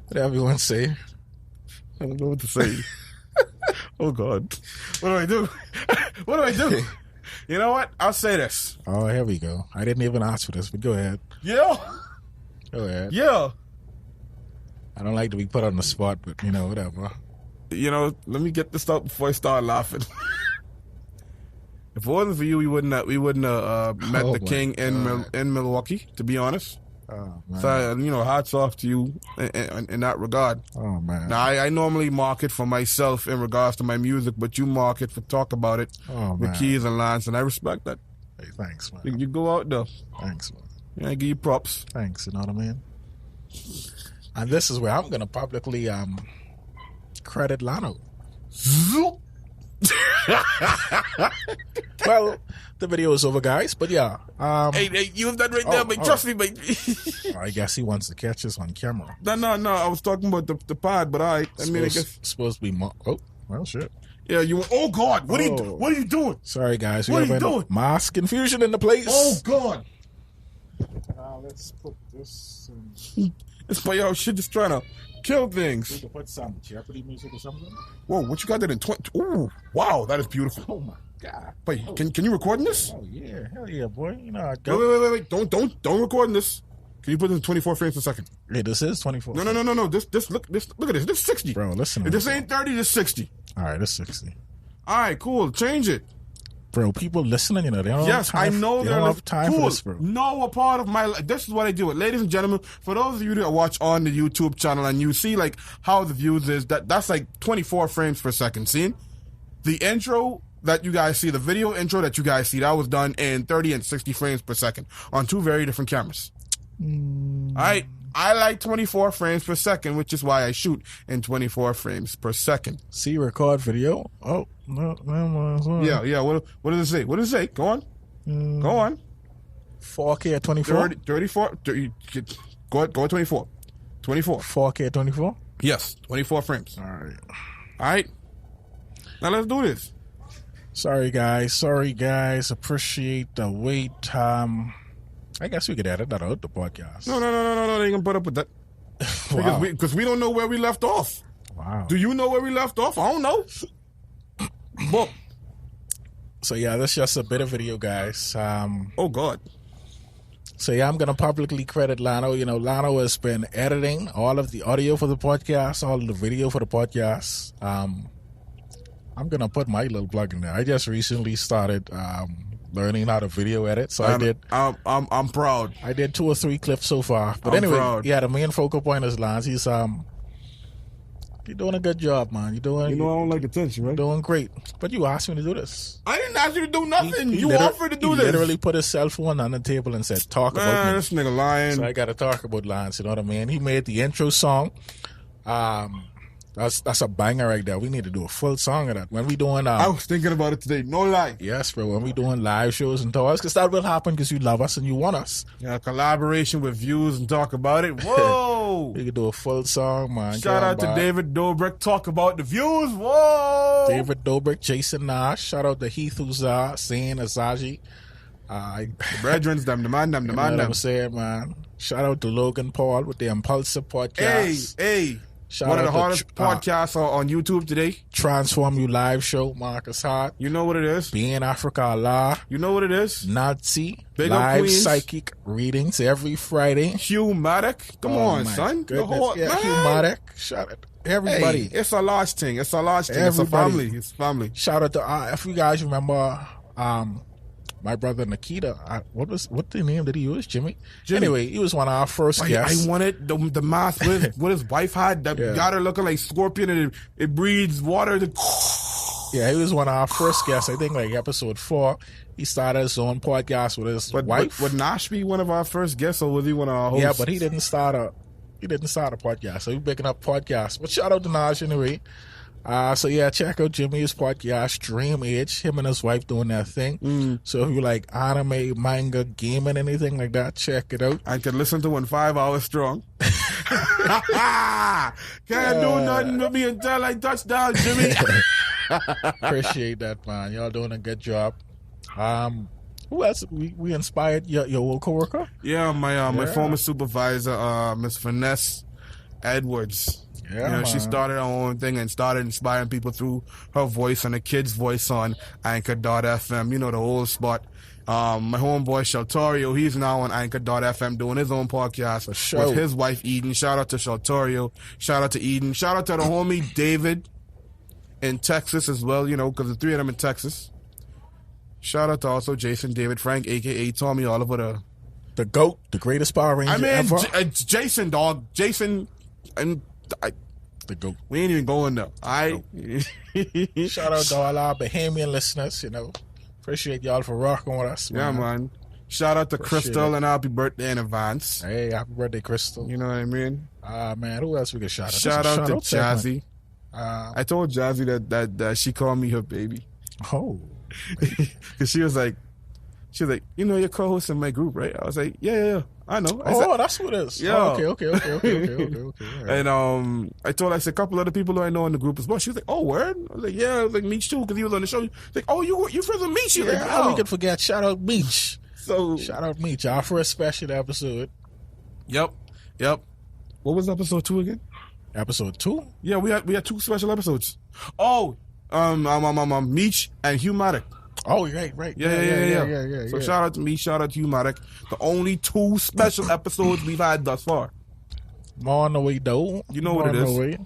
Whatever you want to say. I don't know what to say. Oh, God. What do I do? What do I do? You know what? I'll say this. Oh, here we go. I didn't even ask for this, but go ahead. Yeah. Go ahead. Yeah. I don't like to be put on the spot, but, you know, whatever. You know, let me get this out before I start laughing. If it wasn't for you, we wouldn't have met Oh the my king in God. in Milwaukee, to be honest. Oh, man. So, you know, hats off to you in that regard. Oh, man. Now, I normally market for myself in regards to my music, but you market for talk about it Oh, with man. Keys and Lance, and I respect that. Hey, thanks, man. You go out there. Thanks, man. Yeah, I give you props. Thanks, you know what I mean? And this is where I'm going to publicly credit Lano. Well, the video is over, guys, but yeah. Hey, use that right there, mate. Trust me, mate. I guess he wants to catch us on camera. No, I was talking about the pod, but I guess. Supposed to be oh, well, shit. Yeah, oh, God. What Oh. are you doing? Sorry, guys. What are We you have doing? mass confusion in the place. Oh, God. Let's put this. It's my y'all shit just trying to kill things. Put some Jeopardy music or something. Whoa, what you got that in 20? Ooh, wow, that is beautiful. Oh my God. Wait, can you record in this? Oh yeah, hell yeah, boy. You know I go. Wait. Don't record in this. Can you put this in 24 frames per second? Hey, this is 24. No. This look at this. This is 60. Bro, listen. If this ain't 30, this is 60. All right, this 60. All right, cool. Change it. bro, people listening, you know, they don't Yes, have I time, know they they're don't have time cool. for this, bro. No, a part of my life. This is what I do. Ladies and gentlemen, for those of you that watch on the YouTube channel and you see like how the views is, that's like 24 frames per second. See? The intro that you guys see, the video intro that you guys see, that was done in 30 and 60 frames per second on two very different cameras. Alright? I like 24 frames per second, which is why I shoot in 24 frames per second. See, record video. Oh, no. Yeah. What does it say? What does it say? Go on. Go on. 4K at 24. 34. Go at 24. 24. 4K at 24. Yes, 24 frames. All right. All right. Now let's do this. Sorry, guys. Appreciate the wait. I guess we could edit that out, the podcast. No. They can put up with that. Wow. Because we don't know where we left off. Wow. Do you know where we left off? I don't know. But, So yeah, that's just a bit of video, guys. oh God. So yeah, I'm gonna publicly credit Lano. You know, Lano has been editing all of the audio for the podcast, all of the video for the podcast. I'm gonna put my little plug in there. I just recently started learning how to video edit, so I'm proud. I did 2 or 3 clips so far. But I'm anyway, proud. yeah, the main focal point is Lance. You're doing a good job, man. I don't like attention, right? doing great. But you asked me to do this. I didn't ask you to do nothing. You liter- offered to do he this. literally put his cell phone on the table and said, "Talk about Man, me." this nigga lying. So I got to talk about Lance. You know what I mean? He made the intro song. That's a banger right there. We need to do a full song of that when we doing. I was thinking about it today. No lie. Yes, bro. When we doing live shows and tours, because that will happen because you love us and you want us. Yeah, collaboration with Views and talk about it. Whoa. We could do a full song, man. Shout out to David Dobrik. Talk about the views. Whoa. David Dobrik, Jason Nash. Shout out to Heath Uzar, Sain Azaji. The brethrens, them, the man, them, the You man, know what them. I'm saying, man. Shout out to Logan Paul with the Impulsive podcast. Hey. Shout One of out the to hardest podcasts on YouTube today. Transform You Live Show, Marcus Hart. You know what it is? Being Africa Allah. You know what it is? Nazi. Big up live Queens. psychic readings every Friday. Hugh Maddock. Come Oh, on, my son. goodness. The whole, Yeah, man. Hugh Maddock. Shout out to everybody. Hey, it's a large thing. It's a large thing. Everybody. It's a family. It's family. Shout out to if you guys remember my brother Nikita. What the name did he use? Jimmy. Anyway, he was one of our first guests. I wanted the mask with what his wife had that Yeah. got her looking like Scorpion, and it breathes water. Yeah, he was one of our first guests. I think like episode 4. He started his own podcast with his wife. Would Nash be one of our first guests, or was he one of our hosts? Yeah, but he didn't start a podcast. So he's picking up podcasts. But shout out to Nash anyway. So yeah, check out Jimmy's podcast, Dream Age. Him and his wife doing that thing. So if you like anime, manga, gaming, anything like that, check it out. I could listen to one 5 hours strong. Can't do nothing but me until I touchdown, Jimmy. Appreciate that, man. Y'all doing a good job. Who else? We inspired your old coworker? Yeah, my Yeah. former supervisor, Miss Vanessa Edwards. Yeah, she man. started her own thing and started inspiring people through her voice and the kids' voice on Anchor.fm. You know, the old spot. My homeboy Sheltorio, he's now on Anchor.fm doing his own podcast sure. with his wife Eden. Shout out to Sheltorio. Shout out to Eden. Shout out to the homie David in Texas as well, you know, because the 3 of them in Texas. Shout out to also Jason, David, Frank, a.k.a. Tommy Oliver. The GOAT, the greatest Power Ranger ever. Jason, dog. Jason, and The GOAT. we ain't even going there. Shout out to all our Bahamian listeners, you know. Appreciate y'all for rocking with us. Yeah, man. Shout out to Appreciate Crystal it. and happy birthday in advance. Hey, happy birthday, Crystal. You know what I mean? Man, who else we can shout out? Shout This is out a to segment. Jazzy. I told Jazzy that she called me her baby. Oh. Because she was like, you know, you're co-host in my group, right? I was like, yeah, I know. I said, That's what it is. Yeah. Oh, okay. All right. and I told a couple other people who I know in the group as well. She was like, oh, word? I was like, yeah. I was like, Meech too, because he was on the show. She's like, oh, you friends with Meech? She's like, How oh. we could forget? Shout out Meech. So, Shout out Meech. Our first special episode. yep. What was episode 2 again? Episode 2? Yeah, we had 2 special episodes. Oh, Meech and Hugh Maddock. Oh, right. Yeah. So shout out to me, shout out to Hugh Maddock. The only 2 special episodes we've had thus far. More on the way, though. You know More what it on is. the way.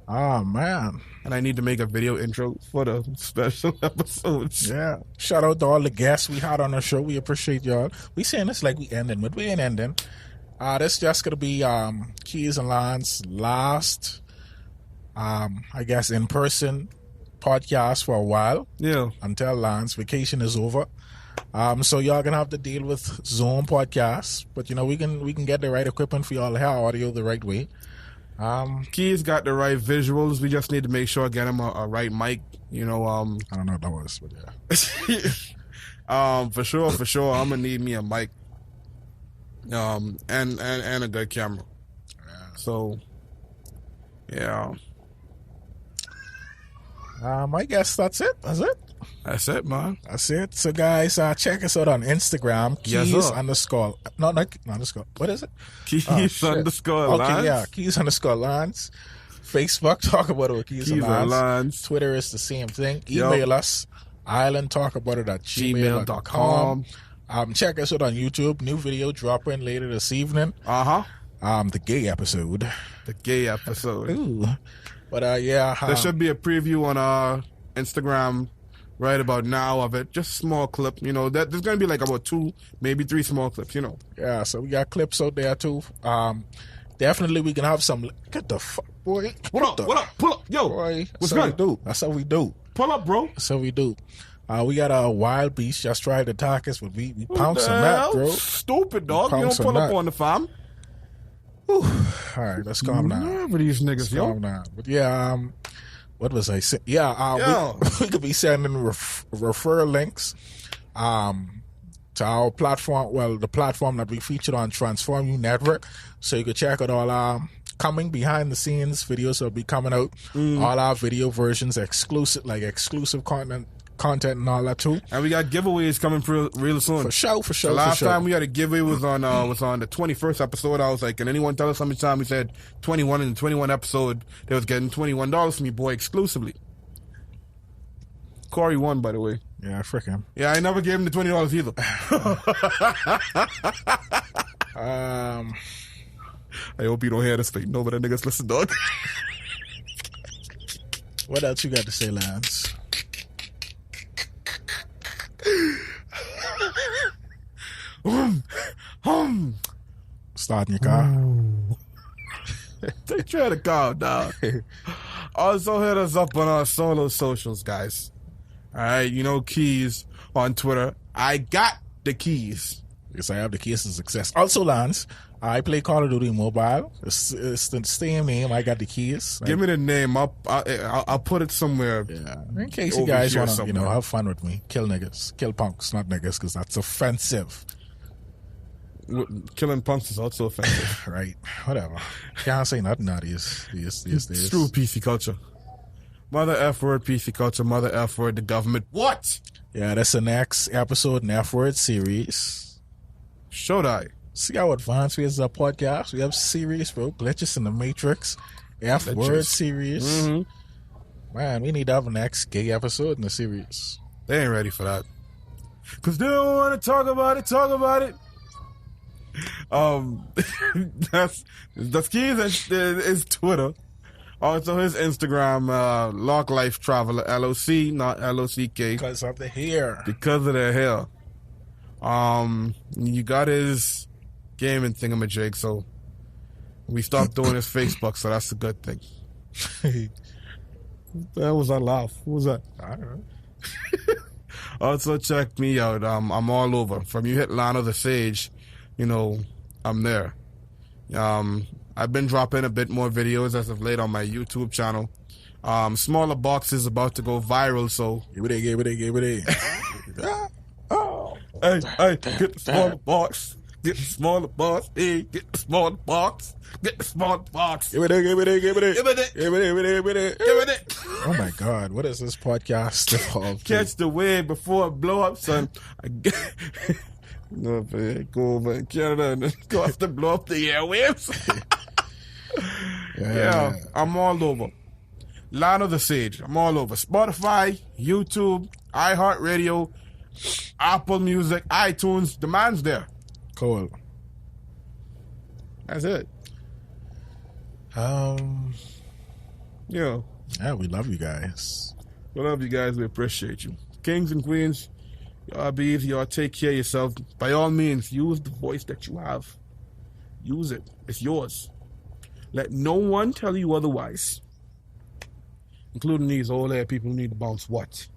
Oh man. And I need to make a video intro for the special episodes. Yeah. Shout out to all the guests we had on the show. We appreciate y'all. We saying this like we ending, but we ain't ending. This just gonna be Keys and Lance last I guess in person podcast for a while. Yeah. Until Lance vacation is over. So y'all gonna have to deal with Zoom podcasts. But you know, we can get the right equipment for y'all to have audio the right way. Keys got the right visuals. We just need to make sure I get him a right mic. You know, I don't know what that was, but yeah. for sure, I'm gonna need me a mic. And a good camera. Yeah. So, yeah. I guess that's it. That's it, man. That's it. So guys, check us out on Instagram. Yes, Keys sir. underscore. No, not underscore. What is it? Keys shit. underscore Okay, Lance. yeah. Keys underscore Lance. Facebook, talk about it with Keys, Keys and and Lance. Lance. Twitter is the same thing. Yup. Email us. islandtalkabout@gmail.com. gmail.com. Check us out on YouTube. New video dropping later this evening. The gay episode. The gay episode. Ooh. But yeah. There should be a preview on our Instagram right about now of it. Just a small clip. You know, there's going to be like about 2, maybe 3 small clips, you know. Yeah, so we got clips out there too. Definitely we can have some. Get the fuck, boy. What up? Pull up. Yo, Boy, what's that's how we good? do. That's how we do. Pull up, bro. That's how we do. We got a wild beast just tried to attack us, but we pounced on that, bro. Stupid, dog. You don't Pounce on pull up that. on the farm. All right, let's calm down. Remember these niggas, yo. Calm down. But yeah, what was I saying? Yeah, Yeah. we could be sending referral links to our platform. Well, the platform that we featured on Transform You Network. So you could check out all our coming behind the scenes videos that will be coming out. All our video versions, exclusive content and all that too. And we got giveaways coming real soon. For sure. The last time we had a giveaway was on the 21st episode. I was like, can anyone tell us how much time? We said 21. In the 21 episode, they was getting $21 from me, boy, exclusively. Corey won, by the way. Yeah, frick him. Yeah, I never gave him the $20 either. I hope you don't hear this thing. No, but that niggas listen, dog. What else you got to say, Lance? Starting your car. They try to calm down. Also hit us up on our solo socials, guys. Alright, you know Keys on Twitter. I got the keys. Yes, I have the keys to success. Also, Lance, I play Call of Duty Mobile. It's the same name. I got the keys. Give me the name. I'll put it somewhere. Yeah. In case you Over guys here want to, somewhere. have fun with me. Kill niggas. Kill punks, not niggas, because that's offensive. Killing punks is also offensive. Right. Whatever. Can't say nothing now these days. Screw PC culture. Mother F word, PC culture. Mother F word, the government. What? Yeah, that's the next episode in F-Word series. Should I? See how advanced we is a podcast? We have series, bro. Glitches in the Matrix. F-Word Glitches. series. Mm-hmm. Man, we need to have a next gay episode in the series. They ain't ready for that. Cause they don't want to talk about it. That's Keys is Twitter. Also his Instagram, Lock Life Traveler, LOC, not LOCK. Because of the hair. Because of their hair. You got his gaming thingamajig, so we stopped doing his Facebook, so that's a good thing. That was that laugh. What was that? I don't know. Also check me out. I'm all over. From you hit Lana the Sage, I'm there. I've been dropping a bit more videos as of late on my YouTube channel. Smaller boxes about to go viral, so Give it. Oh. hey, get the smaller box. Get the smaller box. Hey, get the smaller box. Get the smaller box. Give it. Give it. Oh my God, what is this podcast evolved to? Catch the wave before it blow up, son. No, man, go over in Canada and it costs to blow up the airwaves. Yeah, I'm all over. Lana the Sage, I'm all over. Spotify, YouTube, iHeartRadio, Apple Music, iTunes, the man's there. Cool. That's it. Yeah. Yeah, we love you guys. We love you guys. We appreciate you. Kings and queens, y'all be easy. Y'all take care of yourself. By all means, use the voice that you have. Use it. It's yours. Let no one tell you otherwise. Including these old ass people who need to bounce what?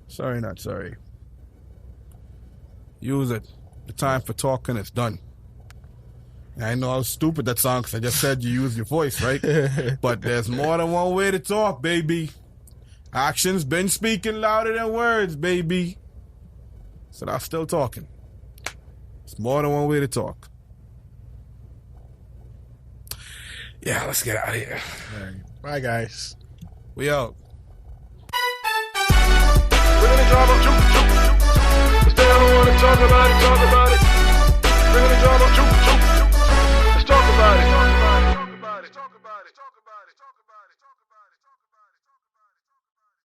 Sorry, not sorry. Use it. The time for talking is done. I know I was stupid that song because I just said you use your voice, right? But there's more than one way to talk, baby. Actions been speaking louder than words, baby. So I'm still talking. It's more than one way to talk. Yeah, let's get out of here. All right. Bye, guys. We out. Bring the drama, but still don't wanna talk about it,